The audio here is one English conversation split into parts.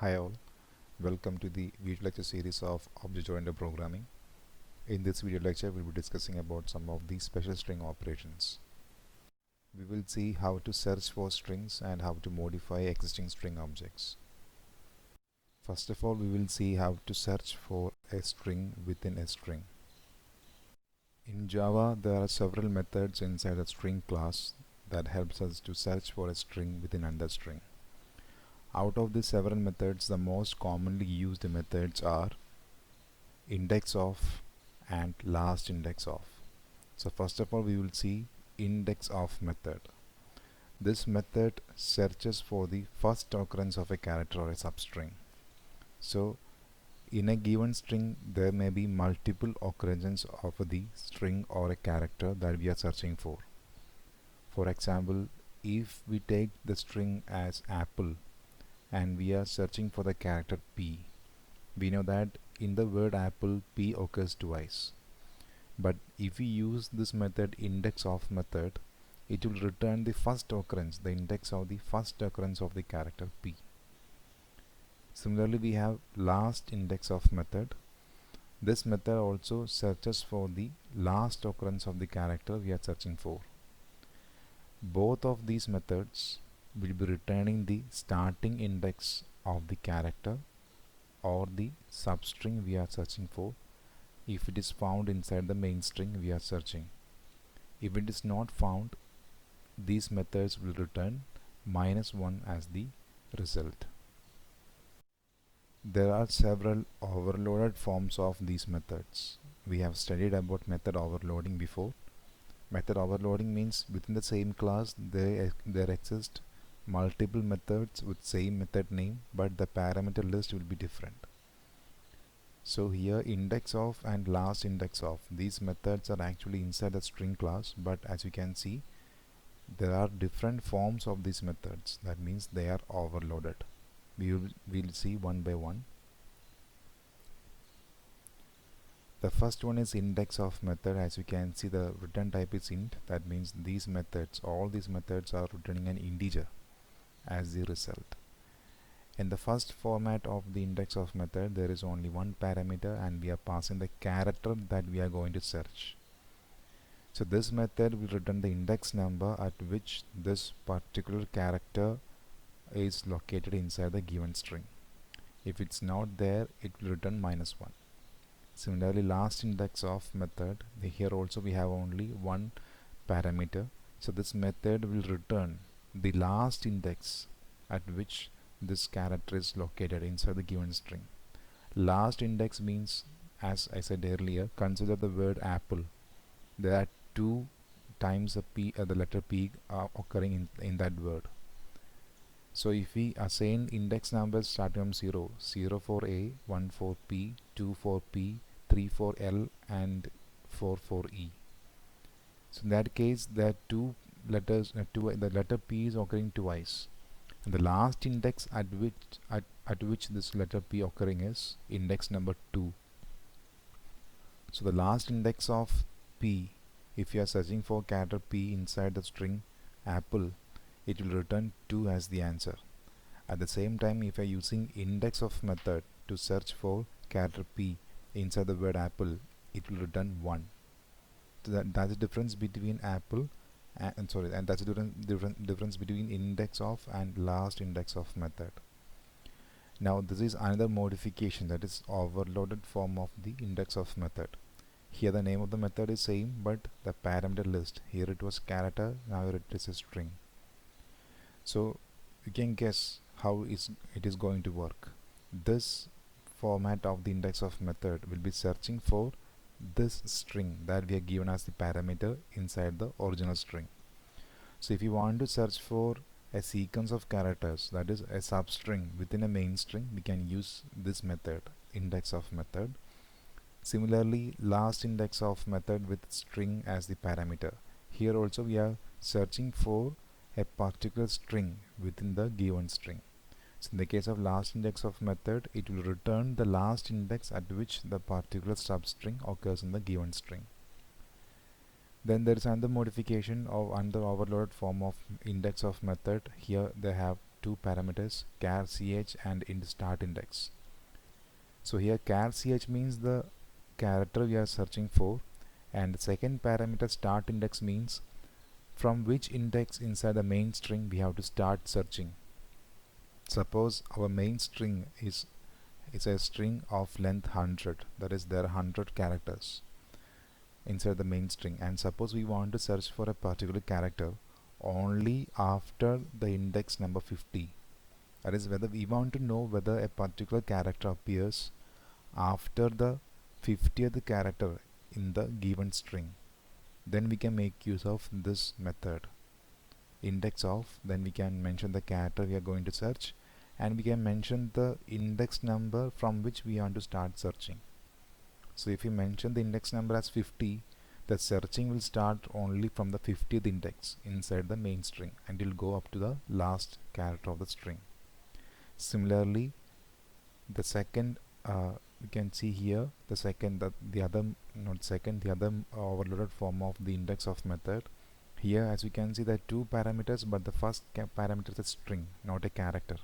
Hi all, welcome to the video lecture series of object-oriented programming. In this video lecture, we'll be discussing about some of the special string operations. We will see how to search for strings and how to modify existing string objects. First of all, we will see how to search for a string within a string. In Java, there are several methods inside a string class that helps us to search for a string within another string. Out of these several methods, the most commonly used methods are index of and last index of. So first of all, we will see index of method. This method searches for the first occurrence of a character or a substring. So in a given string, there may be multiple occurrences of the string or a character that we are searching for. For example, if we take the string as apple and we are searching for the character P, we know that in the word apple P occurs twice. But if we use this method index of method, it will return the first occurrence, the index of the first occurrence of the character P. Similarly, we have last index of method. This method also searches for the last occurrence of the character we are searching for. Both of these methods will be returning the starting index of the character or the substring we are searching for if it is found inside the main string we are searching. If it is not found, these methods will return -1 as the result. There are several overloaded forms of these methods. We have studied about method overloading before. Method overloading means within the same class there exist multiple methods with same method name, but the parameter list will be different. So here index of and last index of, these methods are actually inside the string class, but as you can see, there are different forms of these methods. That means they are overloaded. We'll see one by one. The first one is index of method. As you can see, the return type is int. That means these methods, all these methods are returning an integer as the result. In the first format of the index of method, there is only one parameter and we are passing the character that we are going to search. So this method will return the index number at which this particular character is located inside the given string. If it's not there, it will return -1. Similarly, last index of method, here also we have only one parameter. So this method will return the last index at which this character is located inside the given string. Last index means, as I said earlier, consider the word apple. There are 2 times the letter P occurring in that word. So if we assign index numbers starting from 0, 0 for A, 1 for P, 2 for P, 3 for L, and 4 for E. So in that case, there are 2 letters, the letter P is occurring twice. And the last index at which this letter P occurring is index number 2. So the last index of P, if you are searching for character P inside the string apple, it will return 2 as the answer. At the same time, if you are using index of method to search for character P inside the word apple, it will return 1. So that's the difference between apple and that's the difference between index of and last index of method. Now this is another modification, that is overloaded form of the index of method. Here the name of the method is same, but the parameter list, here it was character, now it is a string. So you can guess how it is going to work. This format of the index of method will be searching for this string that we are given as the parameter inside the original string. So if you want to search for a sequence of characters, that is a substring within a main string, we can use this method, index of method. Similarly, last index of method with string as the parameter. Here also we are searching for a particular string within the given string. So in the case of last index of method, it will return the last index at which the particular substring occurs in the given string. Then there is another modification of another overloaded form of index of method. Here they have two parameters, char ch and int start index. So here char ch means the character we are searching for, and the second parameter start index means from which index inside the main string we have to start searching. Suppose our main string is a string of length 100, that is there are 100 characters inside the main string, and suppose we want to search for a particular character only after the index number 50. That is, whether we want to know whether a particular character appears after the 50th character in the given string, then we can make use of this method index of. Then we can mention the character we are going to search, and we can mention the index number from which we want to start searching. So if you mention the index number as 50, the searching will start only from the 50th index inside the main string and it will go up to the last character of the string. Similarly, the second we can see here the other overloaded form of the index of method. Here, as we can see, there are two parameters, but the first parameter is a string, not a character.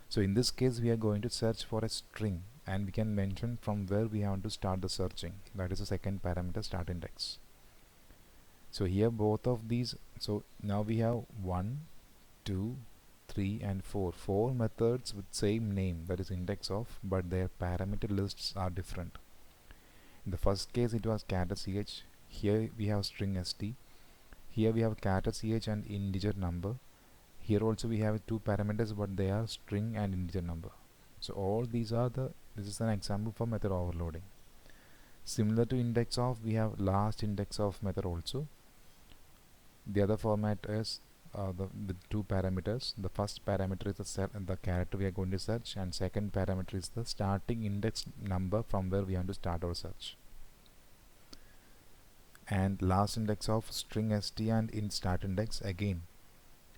So in this case, we are going to search for a string, and we can mention from where we want to start the searching. That is the second parameter, start index. So here both of these, so now we have 1, 2, 3 and 4 methods with same name, that is index of, but their parameter lists are different. In the first case it was character ch, here we have string st, here we have character ch and integer number. Here also we have two parameters, but they are string and integer number. So all these are this is an example for method overloading. Similar to index of, we have last index of method also. The other format is with two parameters. The first parameter is the character we are going to search, and second parameter is the starting index number from where we want to start our search. And last index of string st and int start index, again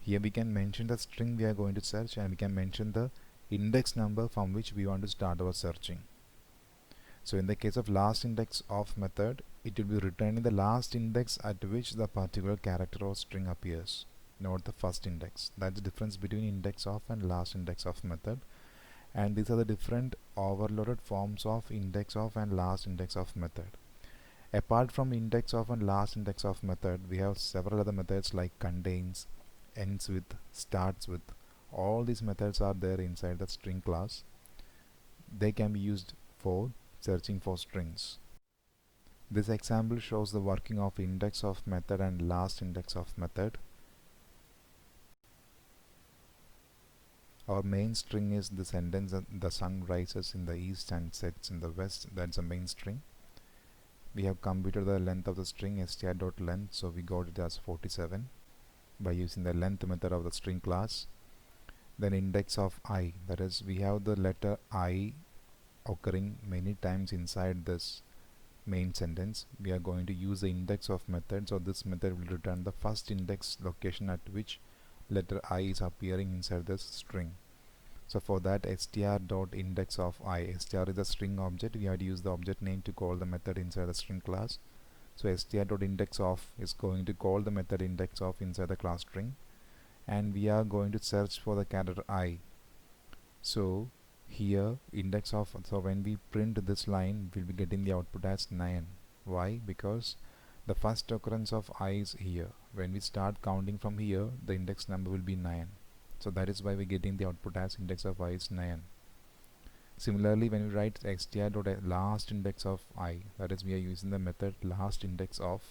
here we can mention the string we are going to search, and we can mention the index number from which we want to start our searching. So in the case of last index of method, it will be returning the last index at which the particular character or string appears, not the first index. That's the difference between index of and last index of method, and these are the different overloaded forms of index of and last index of method. Apart from index of and last index of method, we have several other methods like contains, ends with, starts with. All these methods are there inside the string class. They can be used for searching for strings. This example shows the working of index of method and last index of method. Our main string is the sentence the sun rises in the east and sets in the west. That's a main string. We have computed the length of the string str.length, so we got it as 47 by using the length method of the string class. Then index of I, that is, we have the letter I occurring many times inside this main sentence. We are going to use the index of method, so this method will return the first index location at which letter I is appearing inside this string. So for that, str.index of I, str is a string object, we have to use the object name to call the method inside the string class. So str.index of is going to call the method index of inside the class string, and we are going to search for the character I. So here index of, so when we print this line, we'll be getting the output as 9. Why? Because the first occurrence of I is here. When we start counting from here, the index number will be 9. So that is why we're getting the output as index of I is 9. Similarly, when we write str.last index of I, that is, we are using the method last index of.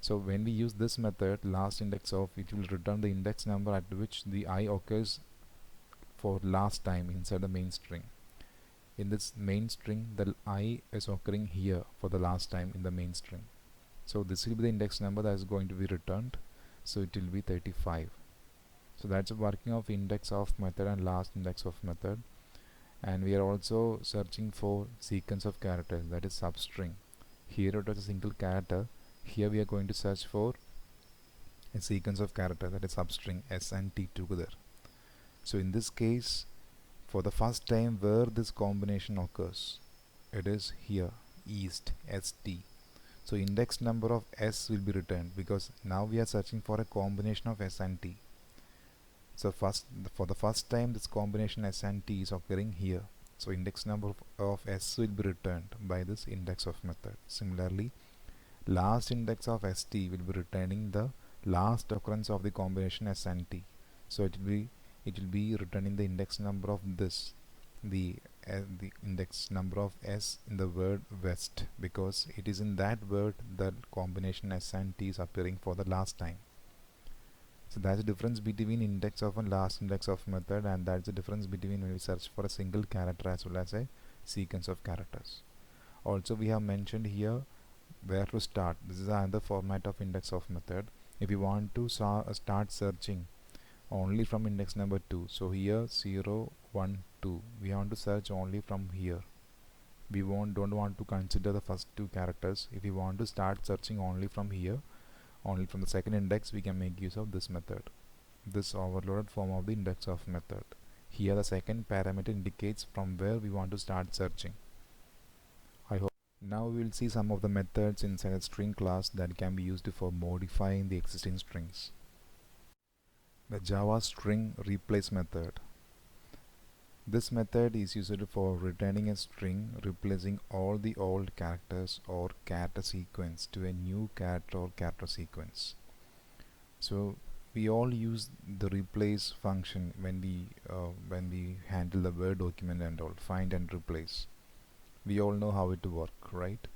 So when we use this method last index of, it will return the index number at which the I occurs for last time inside the main string. In this main string, the I is occurring here for the last time in the main string. So this will be the index number that is going to be returned. So it will be 35. So that's the working of index of method and last index of method. And we are also searching for sequence of characters, that is substring. Here it was a single character. Here we are going to search for a sequence of characters, that is substring S and T together. So in this case, for the first time where this combination occurs, it is here, east, ST. So index number of S will be returned because now we are searching for a combination of S and T. So for the first time this combination S and T is occurring here. So index number of S will be returned by this index of method. Similarly, last index of ST will be returning the last occurrence of the combination S and T. So it will be returning the index number of this, the index number of S in the word west, because it is in that word that combination S and T is appearing for the last time. So that's the difference between index of and last index of method, and that's the difference between when we search for a single character as well as a sequence of characters. Also, we have mentioned here where to start. This is another format of index of method. If you want to start searching only from index number 2, so here 0 1 2, we want to search only from here. We don't want to consider the first two characters. If you want to start searching only from here, only from the second index, we can make use of this method, this overloaded form of the index of method. Here the second parameter indicates from where we want to start searching. I hope. Now we will see some of the methods inside a string class that can be used for modifying the existing strings. The Java string replace method. This method is used for returning a string replacing all the old characters or character sequence to a new character or character sequence. So we all use the replace function when we handle the Word document and all, find and replace. We all know how it works, right?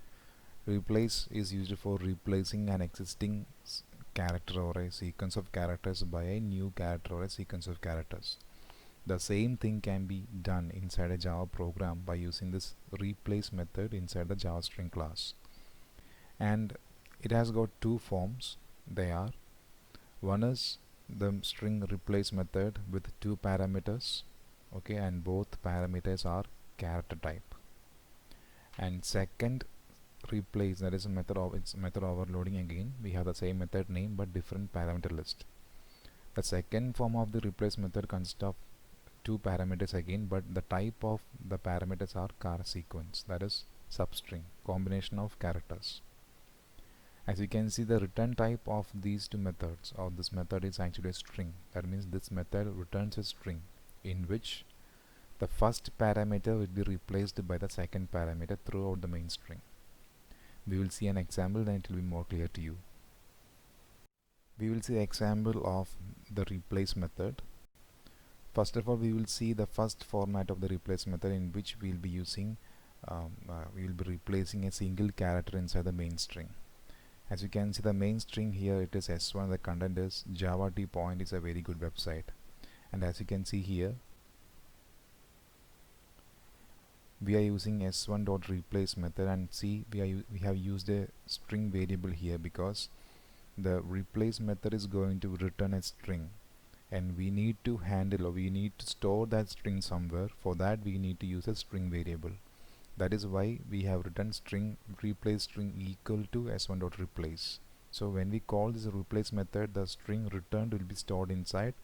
Replace is used for replacing an existing character or a sequence of characters by a new character or a sequence of characters. The same thing can be done inside a Java program by using this replace method inside the Java string class. And it has got two forms. They are, one is the string replace method with two parameters, okay, and both parameters are character type. And second replace, that is a method of its method overloading. Again we have the same method name but different parameter list. The second form of the replace method consists of two parameters again, but the type of the parameters are char sequence, that is substring, combination of characters. As you can see, the return type of these two methods, or this method, is actually a string. That means this method returns a string in which the first parameter will be replaced by the second parameter throughout the main string. We will see an example, then it will be more clear to you. We will see the example of the replace method. First of all, we will see the first format of the replace method, in which we will be using we will be replacing a single character inside the main string. As you can see, the main string here, it is S1. The content is Java T Point is a very good website, and as you can see here, we are using s1.replace method, and see we have used a string variable here because the replace method is going to return a string, and we need to handle, or we need to store that string somewhere. For that we need to use a string variable. That is why we have written string replace string equal to s1.replace. So when we call this replace method, the string returned will be stored inside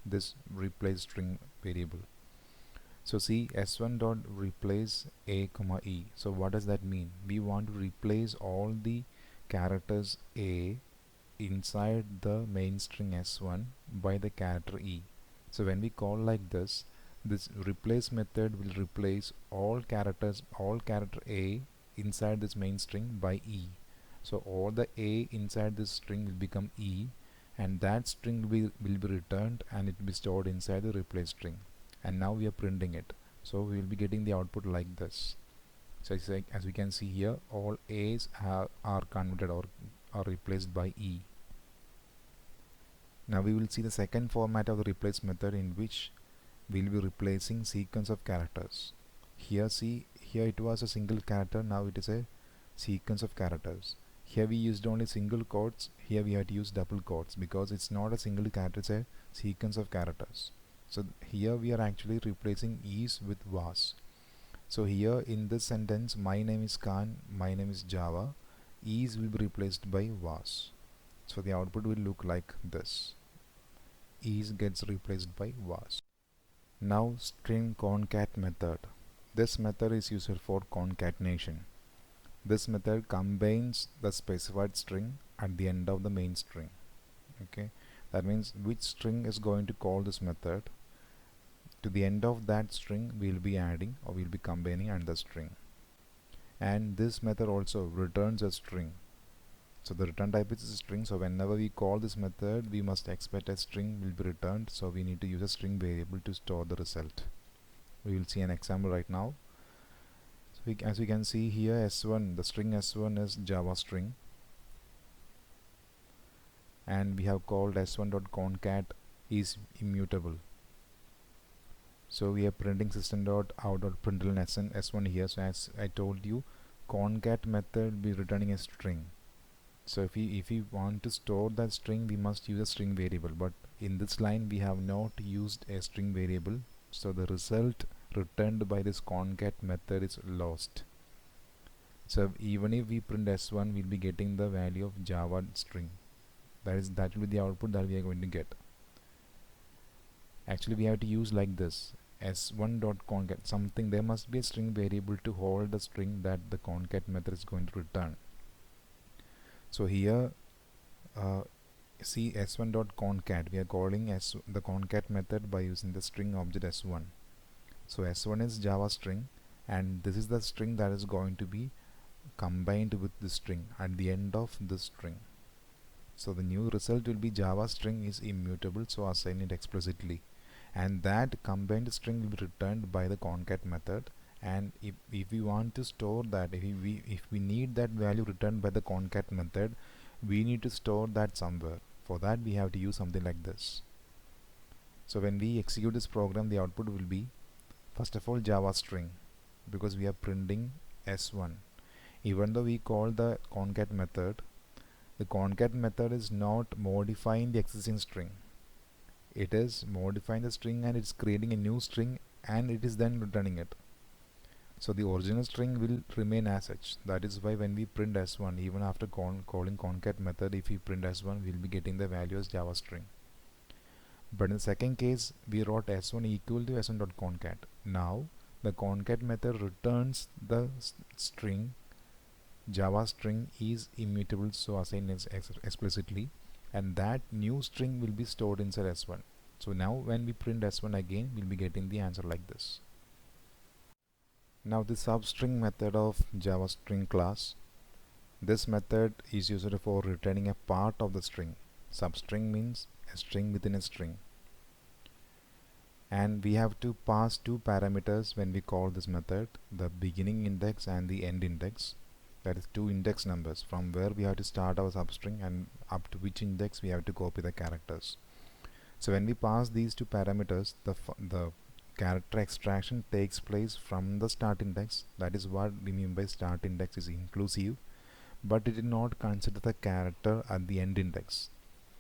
this replace string variable. So see, s1.replace a comma e. So what does that mean? We want to replace all the characters a inside the main string s1 by the character e. So when we call like this replace method will replace all character a inside this main string by e. So all the a inside this string will become e, and that string will be returned, and it will be stored inside the replace string. And now we are printing it, so we will be getting the output like this. So it's like, as we can see here, all a's are converted or are replaced by e. Now we will see the second format of the replace method, in which we will be replacing sequence of characters. Here see, here it was a single character, now it is a sequence of characters. Here we used only single quotes, here we have to use double quotes because it's not a single character, it's a sequence of characters. So here we are actually replacing is with was. So here in this sentence, my name is Khan, my name is Java, is will be replaced by was. So the output will look like this. Is gets replaced by was. Now string concat method. This method is used for concatenation. This method combines the specified string at the end of the main string. Okay. That means which string is going to call this method. To the end of that string we'll be adding or we'll be combining another string, and this method also returns a string. So the return type is a string, so whenever we call this method we must expect a string will be returned, so we need to use a string variable to store the result. We will see an example right now. So as we can see here, s1, the string s1 is Java string, and we have called s1.concat is immutable. So we are printing system.out.println s1 here. So as I told you, concat method will be returning a string. So if we want to store that string, we must use a string variable, but in this line we have not used a string variable, so the result returned by this concat method is lost. So even if we print s1, we'll be getting the value of Java string. That will be the output that we are going to get. Actually we have to use like this, s1.concat something. There must be a string variable to hold the string that the concat method is going to return. So here see s1.concat, we are calling the concat method by using the string object s1. So s1 is Java string, and this is the string that is going to be combined with the string at the end of this string. So the new result will be Java string is immutable, so assign it explicitly, and that combined string will be returned by the concat method. And if we want to store that, if we need that value returned by the concat method, we need to store that somewhere. For that we have to use something like this. So when we execute this program, the output will be first of all Java string, because we are printing s1. Even though we call the concat method, the concat method is not modifying the existing string. It is modifying the string and it's creating a new string, and it is then returning it. So the original string will remain as such. That is why when we print s1, even after calling concat method, if we print s1, we'll be getting the value as Java string. But in the second case, we wrote s1 equal to s1.concat. Now the concat method returns the string Java string is immutable, so assign it explicitly, and that new string will be stored inside s1. So now when we print s1 again, we'll be getting the answer like this. Now the substring method of Java string class, this method is used for returning a part of the string. Substring means a string within a string, and we have to pass two parameters when we call this method, the beginning index and the end index. That is two index numbers from where we have to start our substring and up to which index we have to copy the characters. So when we pass these two parameters, the character extraction takes place from the start index. That is what we mean by start index is inclusive, but it did not consider the character at the end index.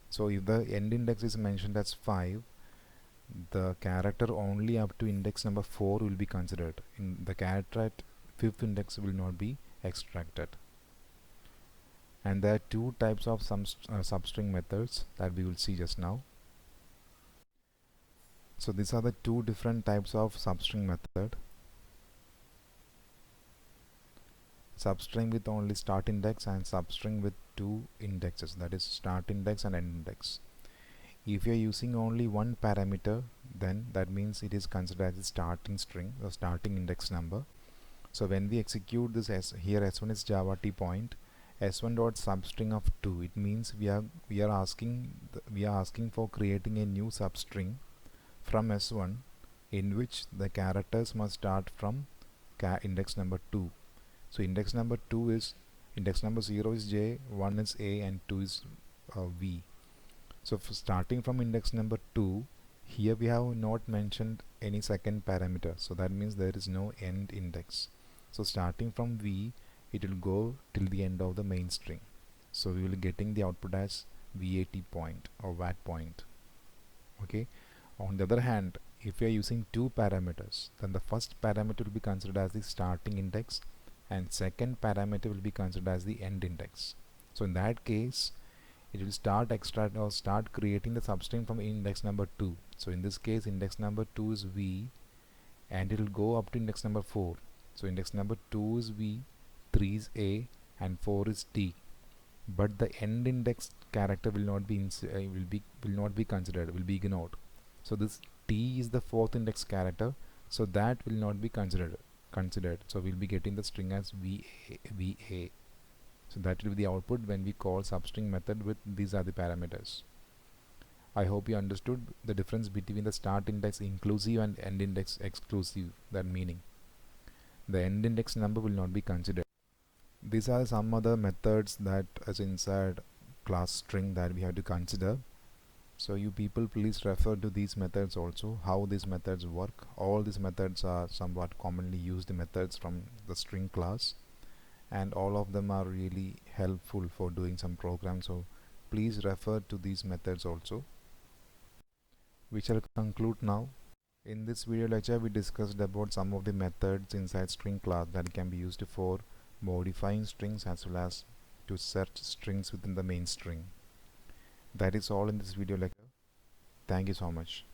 So if the end index is mentioned as 5, the character only up to index number 4 will be considered. In the character at 5th index will not be extracted. And there are two types of substring methods that we will see just now. So these are the two different types of substring method. Substring with only start index and substring with two indexes, that is start index and end index. If you are using only one parameter, then that means it is considered as a starting string or starting index number. So when we execute this, here s1 is Java t point, s1 dot substring of 2, it means we are asking for creating a new substring from s1 in which the characters must start from index number 2. So index number 2 is, index number 0 is j, 1 is a, and 2 is v. So for starting from index number 2, here we have not mentioned any second parameter, so that means there is no end index. So starting from v, it will go till the end of the main string. So we will be getting the output as VAT point or VAT point. Okay. On the other hand, if we are using two parameters, then the first parameter will be considered as the starting index, and second parameter will be considered as the end index. So in that case, it will start creating the substring from index number 2. So in this case, index number 2 is v, and it will go up to index number 4. So index number 2 is v, 3 is a, and 4 is t. But the end index character will not be considered, will be ignored. So this T is the fourth index character, so that will not be considered. So we'll be getting the string as VA. So that will be the output when we call substring method with these are the parameters. I hope you understood the difference between the start index inclusive and end index exclusive. That meaning the end index number will not be considered. These are some other methods that is inside class string that we have to consider. So you people please refer to these methods also, how these methods work. All these methods are somewhat commonly used methods from the string class, and all of them are really helpful for doing some programs. So please refer to these methods also. We shall conclude now. In this video lecture we discussed about some of the methods inside string class that can be used for modifying strings as well as to search strings within the main string. That is all in this video lecture. Thank you so much.